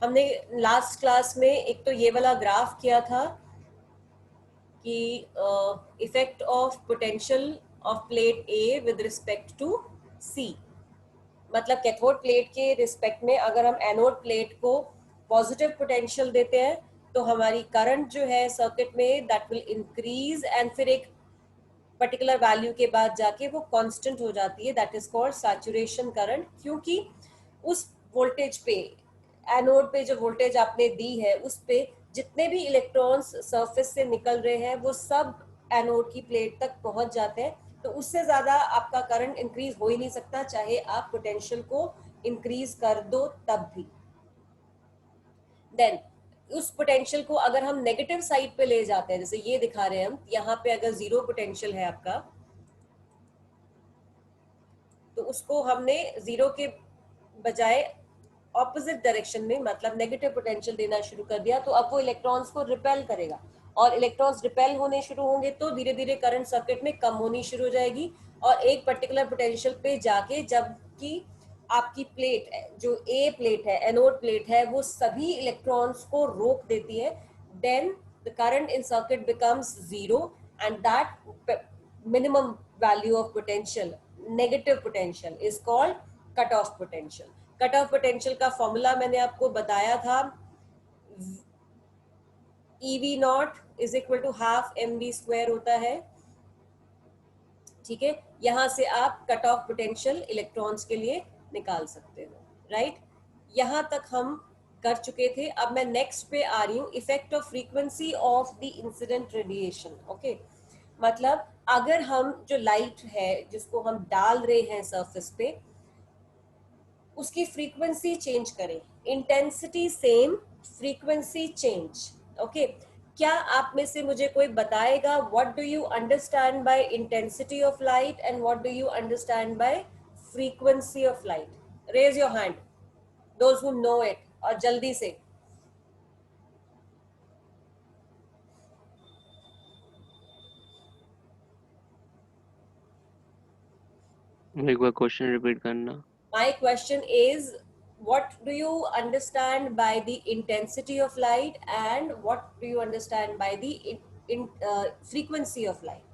हमने last class में एक तो ये वाला ग्राफ किया था कि effect of potential of plate A with respect to C, मतलब कैथोड प्लेट के रिस्पेक्ट में अगर हम एनोड प्लेट को पॉजिटिव पोटेंशियल देते हैं तो हमारी करंट जो है सर्किट में दैट विल इंक्रीज एंड फिर एक पर्टिकुलर वैल्यू के बाद जाके वो कांस्टेंट हो जाती है, that is called saturation current, क्योंकि उस वोल्टेज पे, एनोड पे जो वोल्टेज आपने दी है उस पे जितने भी इलेक्ट्रॉन्स सरफेस से निकल रहे हैं वो सब एनोड की प्लेट तक पहुंच जाते हैं, तो उससे ज्यादा आपका करंट इंक्रीज हो ही नहीं सकता चाहे आप पोटेंशियल को इंक्रीज कर दो तब भी। देन उस पोटेंशियल को अगर हम नेगेटिव साइड पे ले जाते हैं, जैसे ये दिखा रहे हैं हम, यहाँ पे अगर जीरो पोटेंशियल है आपका तो उसको हमने जीरो के बजाय ऑपोजिट डायरेक्शन में मतलब नेगेटिव पोटेंशियल देना शुरू कर दिया, तो अब वो इलेक्ट्रॉन्स को रिपेल करेगा और इलेक्ट्रॉन्स रिपेल होने शुरू होंगे तो धीरे धीरे करंट सर्किट में कम होनी शुरू हो जाएगी और एक पर्टिकुलर पोटेंशियल पे जाके जबकि आपकी प्लेट जो ए प्लेट है, एनोड प्लेट है, वो सभी इलेक्ट्रॉन्स को रोक देती है, then the current in circuit becomes zero and that minimum value of potential, negative potential is called cut off potential. Cut off potential का फॉर्मूला मैंने आपको बताया था, EV naught is equal to half mv square होता है, ठीक है। यहां से आप कट ऑफ पोटेंशियल इलेक्ट्रॉन्स के लिए निकाल सकते हो, राइट। यहां तक हम कर चुके थे। अब मैं नेक्स्ट पे आ रही हूँ, effect of frequency of the incident radiation. Okay, मतलब अगर हम जो लाइट है जिसको हम डाल रहे हैं सरफेस पे, उसकी फ्रीक्वेंसी चेंज करें, intensity same, frequency change. Okay, क्या आप में से मुझे कोई बताएगा what do you understand by intensity of light and what do you understand by frequency of light? Raise your hand those who know it, और जल्दी से। एक बार क्वेश्चन रिपीट करना। My question is, what do you understand by the intensity of light and what do you understand by the frequency of light?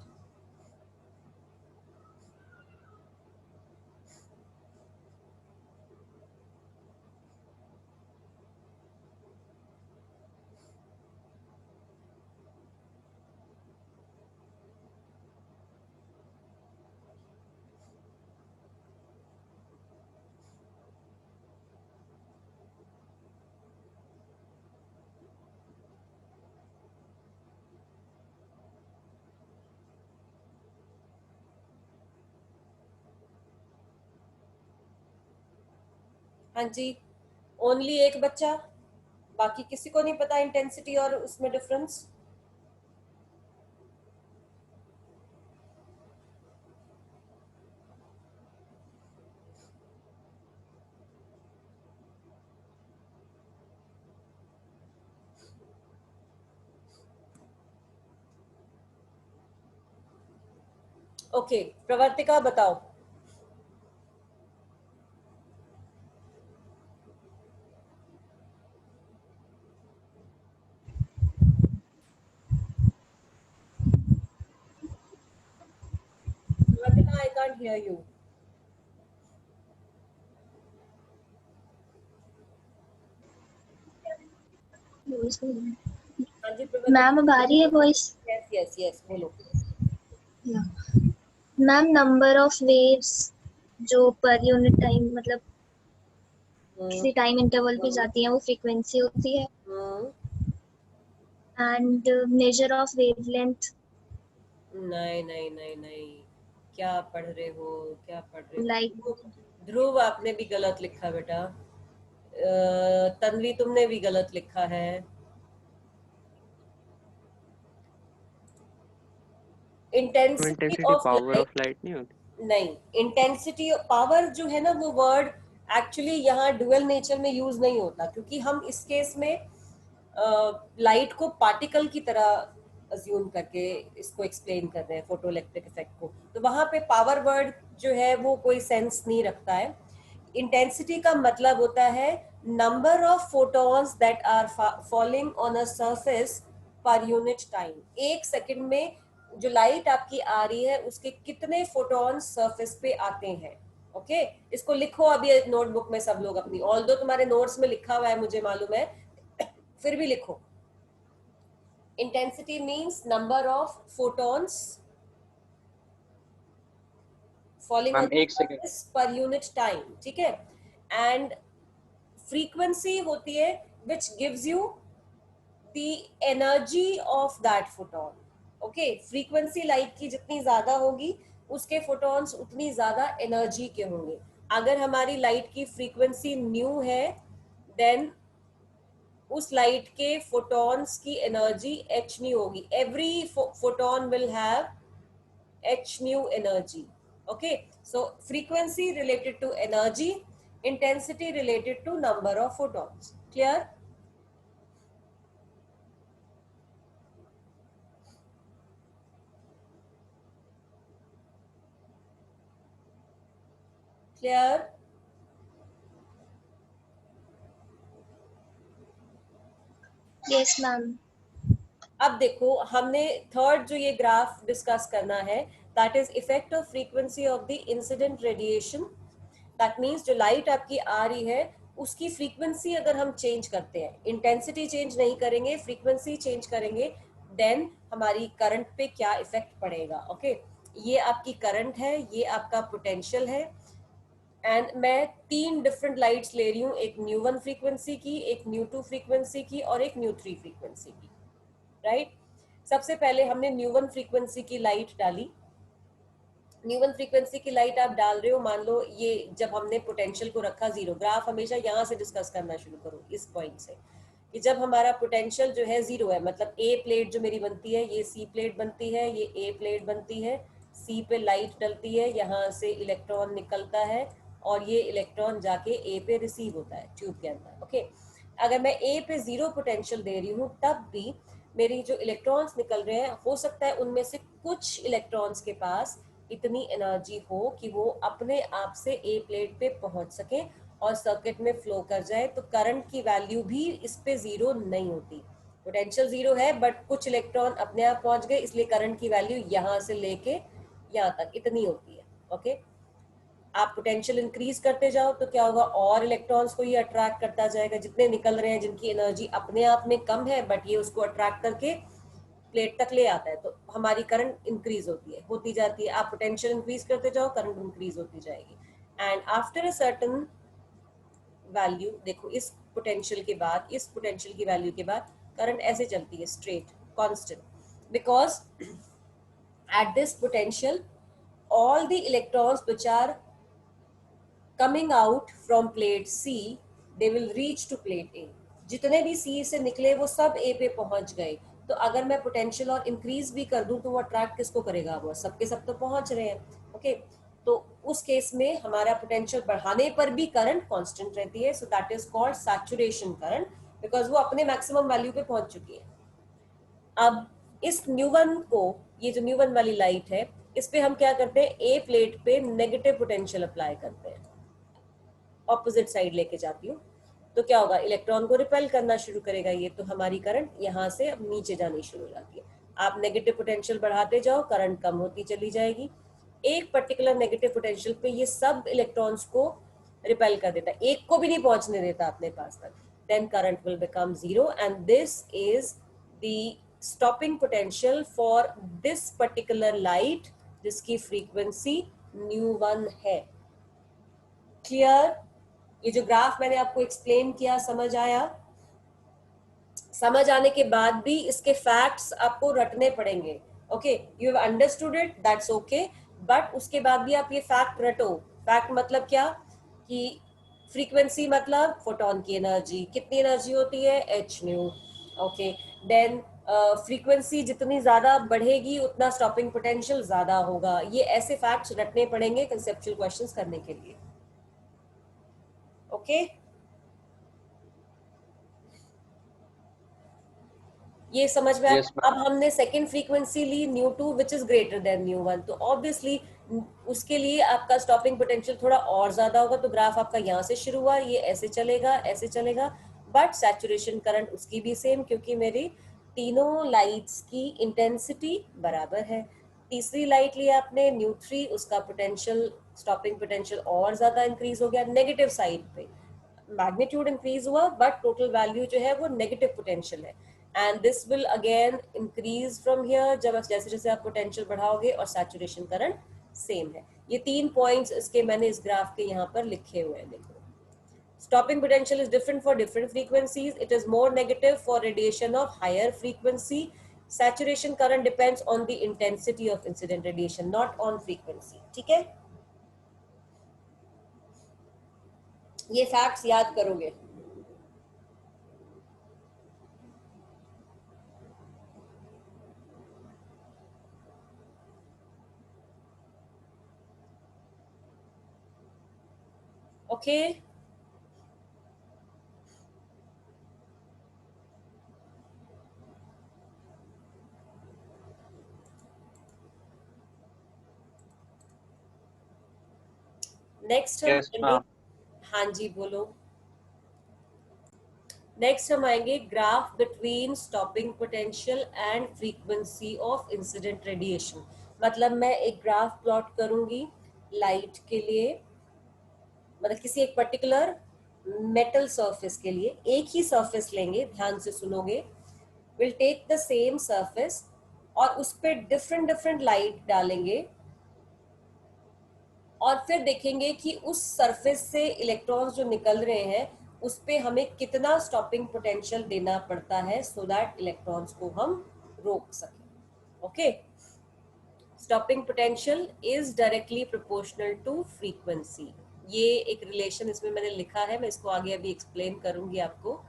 हाँ जी, only एक बच्चा, बाकी किसी को नहीं पता इंटेंसिटी और उसमें डिफरेंस? ओके, प्रवर्तिका बताओ। प्रवर्तिका, आई कांट हियर यू। हाँ जी मैम अब आ रही है प्रवर्तिका। वॉइस? यस यस यस, बोलो। मैम नंबर ऑफ वेव्स जो पर यूनिट टाइम मतलब किसी टाइम इंटरवल पे जाती हैं वो फ्रीक्वेंसी होती है, एंड मेजर ऑफ वेवलेंथ। नहीं नहीं नहीं नहीं, क्या पढ़ रहे हो, क्या पढ़ रहे लाइक हो? ध्रुव, आपने भी गलत लिखा बेटा। तन्वी, तुमने भी गलत लिखा है। Intensity intensity of power light of light नहीं होती? नहीं, इंटेंसिटी पावर जो है ना, वो वर्ड एक्चुअली यहाँ डुअल नेचर में यूज नहीं होता, क्योंकि हम इस केस में लाइट को पार्टिकल की तरह अज्यूम करके इसको एक्सप्लेन कर रहे हैं, फोटो इलेक्ट्रिक इफेक्ट को, तो वहां पे पावर वर्ड जो है वो कोई सेंस नहीं रखता है। इंटेंसिटी का मतलब होता है number of photons that are falling on a surface per unit time. एक सेकंड में जो लाइट आपकी आ रही है उसके कितने फोटॉन्स सरफेस पे आते हैं. ओके इसको लिखो अभी नोटबुक में सब लोग अपनी, ऑल्दो तुम्हारे नोट्स में लिखा हुआ है मुझे मालूम है, फिर भी लिखो. Intensity means number of photons falling on the surface per unit time. ठीक है. And frequency होती है which gives you the energy of that photon. Okay, frequency light की जितनी ज्यादा होगी उसके photons उतनी ज्यादा energy के होंगे. अगर हमारी लाइट की frequency न्यू है then उस लाइट के photons की energy h न्यू होगी. Every photon will have h nu energy. Okay, so frequency related to energy, intensity related to number of photons. Clear? Clear? Yes ma'am. अब देखो हमने third जो ये ग्राफ डिस्कस करना है, that is effect of frequency of the incident radiation. That means जो light आपकी आ रही है उसकी फ्रीक्वेंसी अगर हम चेंज करते हैं, इंटेंसिटी चेंज नहीं करेंगे, फ्रीक्वेंसी चेंज करेंगे, देन हमारी करंट पे क्या इफेक्ट पड़ेगा. ओके ये आपकी करंट है, ये आपका पोटेंशियल है. एंड मैं 3 डिफरेंट लाइट्स ले रही हूँ, एक न्यू 1 फ्रीक्वेंसी की, एक न्यू 2 फ्रीक्वेंसी की और एक न्यू 3 फ्रीक्वेंसी की. राइट सबसे पहले हमने न्यू 1 फ्रीक्वेंसी की लाइट डाली. न्यू 1 फ्रीक्वेंसी की लाइट आप डाल रहे हो, मान लो ये जब हमने पोटेंशियल को रखा 0, ग्राफ हमेशा यहाँ से डिस्कस करना शुरू करो इस पॉइंट से कि जब हमारा पोटेंशियल जो है 0 है, मतलब ए प्लेट जो मेरी बनती है ये सी प्लेट बनती है, ये ए प्लेट बनती है, सी पे लाइट डलती है, यहाँ से इलेक्ट्रॉन निकलता है और ये इलेक्ट्रॉन जाके ए पे रिसीव होता है ट्यूब के अंदर. ओके अगर मैं ए पे 0 पोटेंशियल दे रही हूँ तब भी मेरी जो इलेक्ट्रॉन्स निकल रहे हैं हो सकता है उनमें से कुछ इलेक्ट्रॉन्स के पास इतनी एनर्जी हो कि वो अपने आप से ए प्लेट पे पहुंच सके और सर्किट में फ्लो कर जाए. तो करंट की वैल्यू भी इस पे 0 नहीं होती. पोटेंशियल 0 है बट कुछ इलेक्ट्रॉन अपने आप पहुंच गए, इसलिए करंट की वैल्यू यहाँ से लेके यहाँ तक इतनी होती है. ओके आप पोटेंशियल इंक्रीज करते जाओ तो क्या होगा, और इलेक्ट्रॉन्स को ये अट्रैक्ट करता जाएगा जितने निकल रहे हैं, जिनकी एनर्जी अपने आप में कम है बट ये उसको अट्रैक्ट करके प्लेट तक ले आता है. तो हमारी करंट इंक्रीज होती जाती है. आप पोटेंशियल इंक्रीज करते जाओ, करंट इंक्रीज होती जाएगी. And after a certain value, देखो इस पोटेंशियल के बाद, इस पोटेंशियल की वैल्यू के बाद करंट ऐसे चलती है straight constant, because at this potential all the electrons which are coming out from plate C, they will reach to plate A. जितने भी C से निकले वो सब A पे पहुंच गए. तो अगर मैं पोटेंशियल और इंक्रीज भी कर दूं तो वो अट्रैक्ट किसको करेगा, वो सबके सब तो पहुंच रहे हैं. ओके तो उस केस में हमारा पोटेंशियल बढ़ाने पर भी करंट कांस्टेंट रहती है. So that is called saturation current, because वो अपने मैक्सिमम वैल्यू पे पहुंच चुकी है. अब इस न्यू 1 को, ये जो न्यू 1 वाली लाइट है, इस पे हम क्या करते हैं, ए प्लेट पे नेगेटिव पोटेंशियल अप्लाई करते हैं, ऑपोजिट साइड लेके जाती हूँ. तो क्या होगा, इलेक्ट्रॉन को रिपेल करना शुरू करेगा ये, तो हमारी करंट यहाँ से अब नीचे जानी शुरू हो जाती है. आप नेगेटिव पोटेंशियल बढ़ाते जाओ, करंट कम होती चली जाएगी. एक पर्टिकुलर नेगेटिव पोटेंशियल पे ये सब इलेक्ट्रॉन्स को रिपेल कर देता है, एक को भी नहीं पहुंचने देता अपने पास तक. Then current will become 0 and this is the stopping potential for this particular light जिसकी फ्रीक्वेंसी न्यू 1 है. क्लियर? ये जो ग्राफ मैंने आपको एक्सप्लेन किया समझ आया? समझ आने के बाद भी इसके फैक्ट्स आपको रटने पड़ेंगे. Okay you have understood it, that's okay, but उसके बाद भी आप ये फैक्ट रटो. फैक्ट मतलब क्या, कि फ्रीक्वेंसी मतलब फोटोन की एनर्जी, कितनी एनर्जी होती है, h nu. Okay then frequency जितनी ज्यादा बढ़ेगी उतना स्टॉपिंग पोटेंशियल ज्यादा होगा. ये ऐसे फैक्ट्स रटने पड़ेंगे कंसेप्चुअल क्वेश्चंस करने के लिए. ओके ये समझ में आया? अब हमने सेकेंड फ्रीक्वेंसी ली nu 2 which is greater than nu 1, तो ऑब्वियसली उसके लिए आपका स्टॉपिंग पोटेंशियल थोड़ा और ज्यादा होगा, तो ग्राफ आपका यहाँ से शुरू हुआ, ये ऐसे चलेगा ऐसे चलेगा, बट सैचुरेशन करंट उसकी भी सेम, क्योंकि मेरी तीनों लाइट्स की इंटेंसिटी बराबर है। तीसरी लाइट ली आपने न्यू3, उसका पोटेंशियल स्टॉपिंग पोटेंशियल और ज्यादा इंक्रीज हो गया नेगेटिव साइड पे, मैग्नीट्यूड इंक्रीज हुआ बट टोटल वैल्यू जो है वो नेगेटिव पोटेंशियल है, and this will again increase from here जब जैसे जैसे आप पोटेंशियल बढ़ाओगे, और सैचुरेशन करंट सेम है। ये 3 पॉइंट्स इसके मैंने इस ग्राफ के यहाँ पर लिखे हुए हैं, देखो। Stopping potential is different for different frequencies. It is more negative for radiation of higher frequency. Saturation current depends on the intensity of incident radiation, not on frequency. ठीक है, ये फैक्ट्स याद करोगे। ओके, नेक्स्ट हम Yes, ma'am. हाँ जी बोलो। Next हम आएंगे graph between stopping potential and frequency of incident radiation. मतलब मैं एक ग्राफ प्लॉट करूंगी लाइट के लिए, मतलब किसी एक पर्टिकुलर मेटल सरफेस के लिए, एक ही सरफेस लेंगे, ध्यान से सुनोगे। Will take the same surface और उस पर डिफरेंट डिफरेंट लाइट डालेंगे, और फिर देखेंगे कि उस सरफेस से इलेक्ट्रॉन्स जो निकल रहे हैं उस पे हमें कितना स्टॉपिंग पोटेंशियल देना पड़ता है, सो दैट इलेक्ट्रॉन्स को हम रोक सकें। Okay, stopping potential is directly proportional to frequency. ये एक रिलेशन इसमें मैंने लिखा है, मैं इसको आगे अभी एक्सप्लेन करूंगी आपको।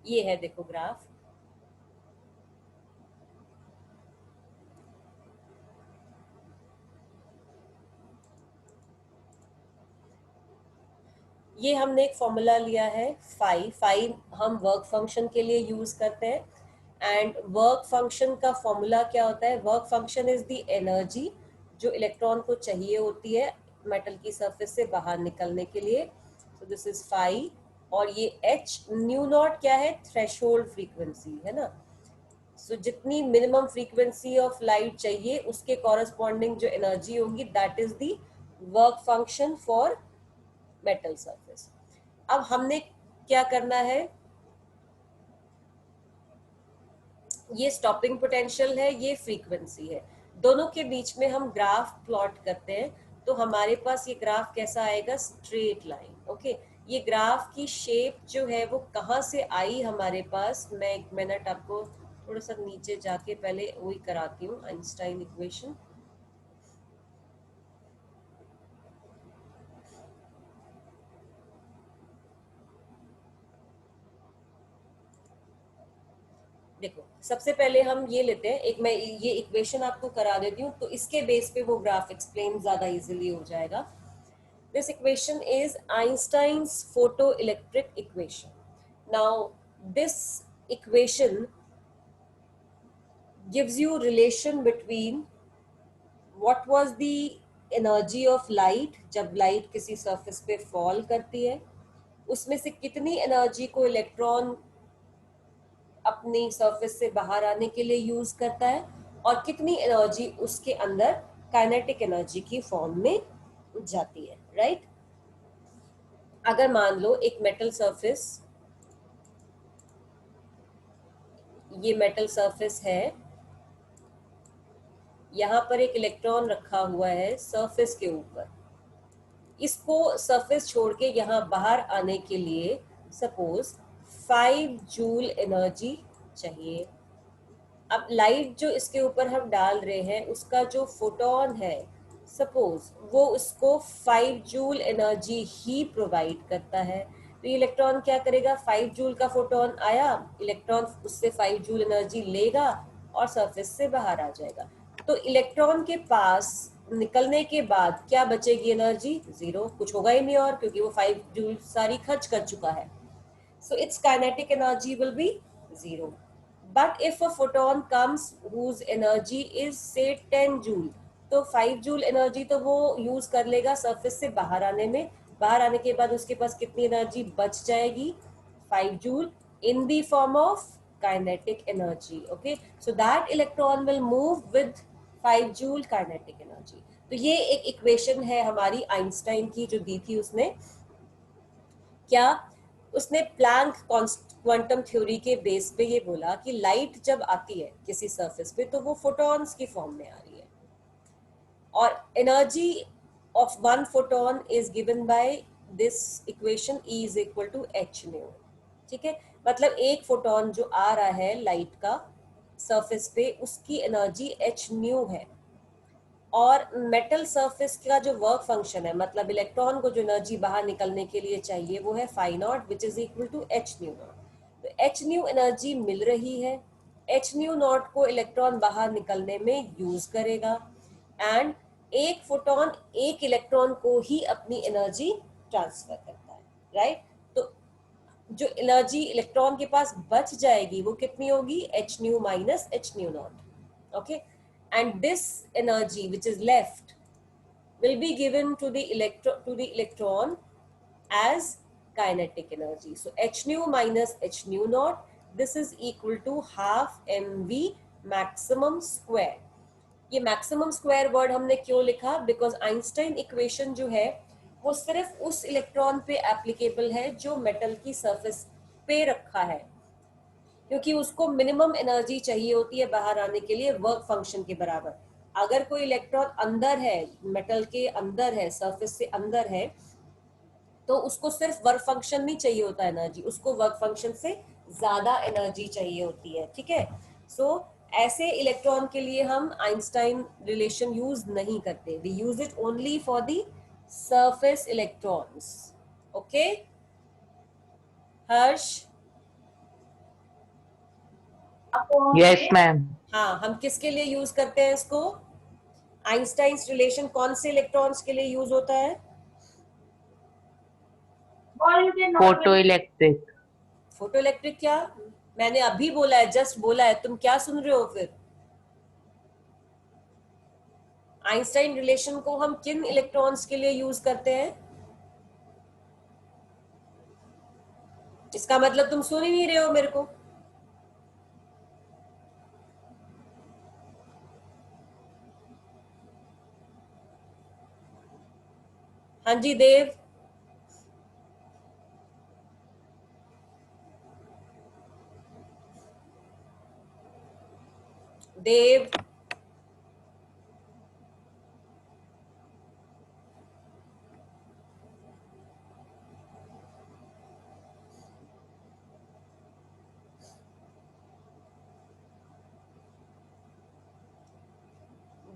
ये है देखो ग्राफ, ये हमने एक फॉर्मूला लिया है फाई हम वर्क फंक्शन के लिए यूज करते हैं, एंड वर्क फंक्शन का फॉर्मूला क्या होता है? Work function is the energy जो इलेक्ट्रॉन को चाहिए होती है मेटल की सरफेस से बाहर निकलने के लिए, सो दिस इज फाई। और ये एच न्यू नॉट क्या है? थ्रेशोल्ड फ्रीक्वेंसी है ना। सो जितनी मिनिमम फ्रीक्वेंसी ऑफ लाइट चाहिए उसके कॉरेस्पॉन्डिंग जो एनर्जी होगी, that is the work function for metal surface. अब हमने क्या करना है, ये स्टॉपिंग पोटेंशियल है, ये फ्रीक्वेंसी है, दोनों के बीच में हम ग्राफ प्लॉट करते हैं, तो हमारे पास ये ग्राफ कैसा आएगा? Straight line. ओके, ये ग्राफ की शेप जो है वो कहाँ से आई हमारे पास? मैं एक मिनट आपको थोड़ा सा नीचे जाके पहले वही कराती हूँ, आइंस्टाइन इक्वेशन। देखो, सबसे पहले हम ये लेते हैं, एक मैं ये इक्वेशन आपको करा देती हूँ, तो इसके बेस पे वो ग्राफ एक्सप्लेन ज्यादा इजीली हो जाएगा। This equation is Einstein's photo electric equation. Now this equation gives you relation between what was the energy of light जब लाइट किसी सरफेस पे फॉल करती है, उसमें से कितनी एनर्जी को इलेक्ट्रॉन अपनी सरफेस से बाहर आने के लिए यूज करता है, और कितनी एनर्जी उसके अंदर काइनेटिक एनर्जी की फॉर्म में जाती है, राइट? अगर मान लो एक मेटल सरफेस, ये मेटल सरफेस है, यहाँ पर एक इलेक्ट्रॉन रखा हुआ है सरफेस के ऊपर, इसको सरफेस छोड़ के यहाँ बाहर आने के लिए सपोज 5 जूल एनर्जी चाहिए। अब लाइट जो इसके ऊपर हम डाल रहे हैं उसका जो फोटोन है, सपोज वो उसको 5 जूल एनर्जी ही प्रोवाइड करता है, तो इलेक्ट्रॉन क्या करेगा? 5 जूल का फोटोन आया, इलेक्ट्रॉन उससे 5 जूल एनर्जी लेगा और सरफेस से बाहर आ जाएगा। तो इलेक्ट्रॉन के पास निकलने के बाद क्या बचेगी एनर्जी? 0, कुछ होगा ही नहीं और, क्योंकि वो 5 जूल सारी खर्च कर चुका है. So its kinetic energy will be 0. But if a photon comes whose energy is say 10 joule, तो 5 जूल एनर्जी तो वो यूज कर लेगा सरफेस से बाहर आने में. बाहर आने के बाद उसके पास कितनी एनर्जी बच जाएगी? 5 joule in the form of kinetic energy. Okay, so that electron will move with 5 joule kinetic energy. तो ये एक इक्वेशन है हमारी आइंस्टाइन की जो दी थी उसने. क्या उसने प्लैंक क्वांटम थ्योरी के बेस पे ये बोला कि लाइट जब आती है किसी सरफेस पे तो वो फोटॉन्स की फॉर्म में आ रही है, और energy of one photon is given by this equation E is equal to h nu. ठीक है, मतलब एक फोटोन जो आ रहा है लाइट का सरफेस पे उसकी एनर्जी एच न्यू है, और मेटल सरफेस का जो वर्क फंक्शन है, मतलब इलेक्ट्रॉन को जो एनर्जी बाहर निकलने के लिए चाहिए वो है phi naught which is equal to h nu naught. तो एच न्यू एनर्जी मिल रही है, एच न्यू नॉट को इलेक्ट्रॉन बाहर निकलने में यूज करेगा, एंड एक फोटोन एक इलेक्ट्रॉन को ही अपनी एनर्जी ट्रांसफर करता है. राइट, तो जो एनर्जी इलेक्ट्रॉन के पास बच जाएगी वो कितनी होगी? H nu minus H nu not. Okay, and this energy which is left will be given to the electron as kinetic energy. So h nu minus h nu naught, this is equal to half mv maximum square. ये maximum square word हमने क्यों लिखा? Because Einstein equation जो है वो सिर्फ उस electron पे एप्लीकेबल है जो मेटल की सरफेस पे रखा है, क्योंकि उसको मिनिमम एनर्जी चाहिए होती है बाहर आने के लिए वर्क फंक्शन के बराबर. अगर कोई इलेक्ट्रॉन अंदर है, मेटल के अंदर है, सरफेस से अंदर है, तो उसको सिर्फ वर्क फंक्शन नहीं चाहिए होता एनर्जी, उसको वर्क फंक्शन से ज्यादा एनर्जी चाहिए होती है. ठीक है, सो ऐसे इलेक्ट्रॉन के लिए हम आइंस्टाइन रिलेशन यूज नहीं करते. We use it only for the surface electrons. Okay Harsh? Yes ma'am. हाँ, हम किसके लिए यूज करते हैं इसको? आइंस्टाइन रिलेशन कौन से इलेक्ट्रॉन्स के लिए यूज होता है? Photo electric. Photo electric. क्या मैंने अभी बोला है, जस्ट बोला है, तुम क्या सुन रहे हो फिर? आइंस्टाइन रिलेशन को हम किन इलेक्ट्रॉन्स के लिए यूज करते हैं? इसका मतलब तुम सुन ही नहीं रहे हो मेरे को. हाँ जी देव. देव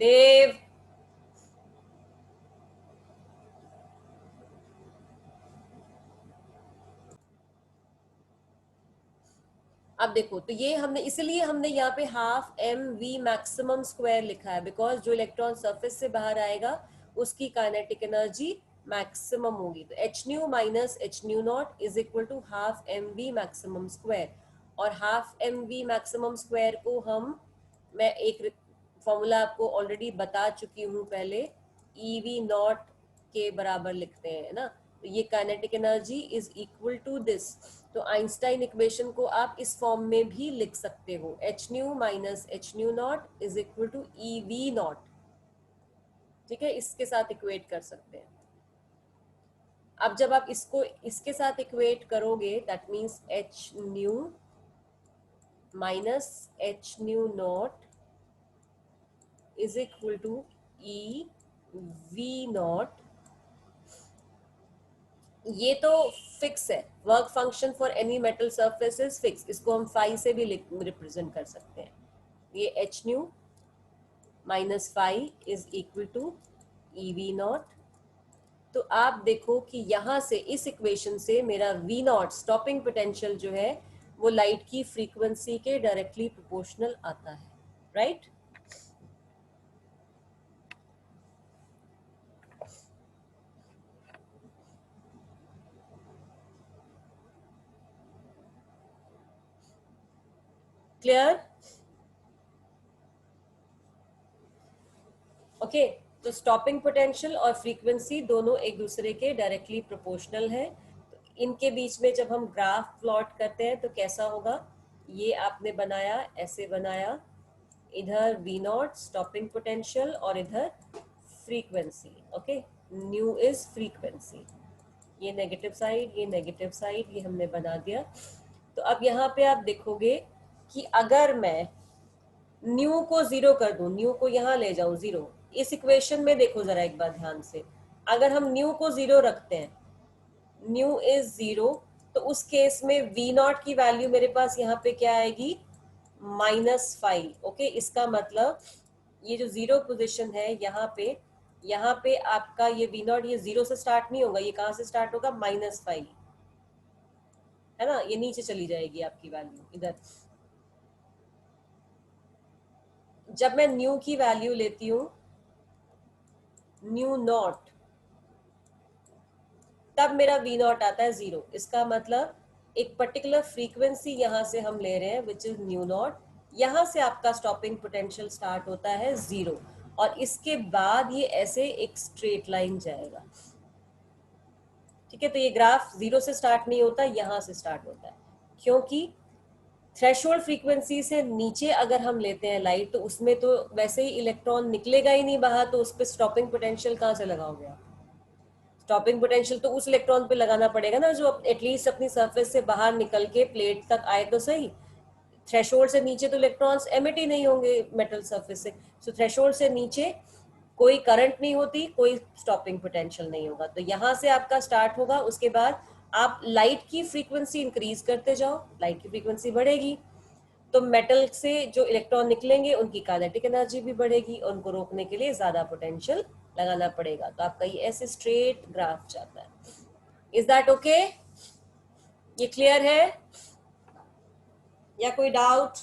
देव अब देखो, तो ये हमने इसलिए हमने यहाँ पे half M we maximum square लिखा है, बिकॉज जो इलेक्ट्रॉन सरफेस से बाहर आएगा उसकी काइनेटिक एनर्जी मैक्सिमम होगी. तो H nu minus H nu not is equal to half M we maximum square. और half M we maximum square को मैं एक फॉर्मूला आपको ऑलरेडी बता चुकी हूँ पहले, ई वी नॉट के बराबर लिखते हैं ना. तो ये kinetic energy is equal to this. तो आइंस्टाइन इक्वेशन को आप इस फॉर्म में भी लिख सकते हो, h nu minus H nu not is equal to e v naught. ठीक है, इसके साथ इक्वेट कर सकते हैं. अब जब आप इसको इसके साथ इक्वेट करोगे, that means h nu minus H nu not is equal to e v naught. ये तो फिक्स है, work function for any metal surface is fix. इसको हम फाई से भी रिप्रेजेंट कर सकते हैं. ये h nu minus phi is equal to e v naught. तो आप देखो कि यहां से इस इक्वेशन से मेरा वी नॉट स्टॉपिंग पोटेंशियल जो है वो लाइट की फ्रीक्वेंसी के डायरेक्टली प्रोपोर्शनल आता है. Right, clear? ओके, तो स्टॉपिंग पोटेंशियल और फ्रीक्वेंसी दोनों एक दूसरे के डायरेक्टली प्रोपोर्शनल है। तो इनके बीच में जब हम ग्राफ प्लॉट करते हैं तो कैसा होगा? ये आपने बनाया, ऐसे बनाया, इधर V नॉट स्टॉपिंग पोटेंशियल और इधर frequency. Okay, new is frequency, ये नेगेटिव साइड, ये नेगेटिव साइड, ये हमने बना दिया। तो अब यहाँ पे आप देखोगे कि अगर मैं न्यू को 0 कर दूं, न्यू को यहाँ ले जाऊं 0, इस इक्वेशन में देखो जरा एक बार ध्यान से, अगर हम न्यू को 0 रखते हैं, न्यू इज 0, तो उस केस में V नॉट की वैल्यू मेरे पास यहाँ पे क्या आएगी? -5। ओके, इसका मतलब ये जो 0 पोजीशन है यहाँ पे आपका ये V नॉट ये 0 से स्टार्ट नहीं होगा, ये कहाँ से स्टार्ट होगा? -5, है ना? ये नीचे चली जाएगी आपकी वैल्यू इधर। जब मैं न्यू की वैल्यू लेती हूँ, न्यू नॉट, तब मेरा V नॉट आता है 0। इसका मतलब एक पर्टिकुलर फ्रीक्वेंसी यहाँ से हम ले रहे हैं विच इज न्यू नॉट, यहाँ से आपका स्टॉपिंग पोटेंशियल स्टार्ट होता है 0, और इसके बाद ये ऐसे एक स्ट्रेट लाइन जाएगा। ठीक है, तो ये ग्राफ 0 से स्टार्ट नहीं होता, यहाँ से स्टार्ट होता है, क्योंकि थ्रेशोल्ड फ्रीक्वेंसी से नीचे अगर हम लेते हैं लाइट, तो उसमें तो वैसे ही इलेक्ट्रॉन निकलेगा ही नहीं बाहर, तो उस पर स्टॉपिंग पोटेंशियल कहाँ से लगाओगे आप? स्टॉपिंग पोटेंशियल तो उस इलेक्ट्रॉन पे लगाना पड़ेगा ना जो एटलीस्ट अपनी सरफेस से बाहर निकल के प्लेट तक आए तो सही। थ्रेशोल्ड से नीचे तो इलेक्ट्रॉन्स एमिट ही नहीं होंगे मेटल सरफेस से, सो थ्रेशोल्ड से नीचे कोई करंट नहीं होती, कोई स्टॉपिंग पोटेंशियल नहीं होगा। तो यहाँ से आपका स्टार्ट होगा, उसके बाद आप लाइट की फ्रीक्वेंसी इंक्रीज करते जाओ, लाइट की फ्रीक्वेंसी बढ़ेगी तो मेटल से जो इलेक्ट्रॉन निकलेंगे उनकी काइनेटिक एनर्जी भी बढ़ेगी, और उनको रोकने के लिए ज्यादा पोटेंशियल लगाना पड़ेगा। तो आपका ये ऐसे स्ट्रेट ग्राफ जाता है। Is that okay? ये क्लियर है या कोई डाउट?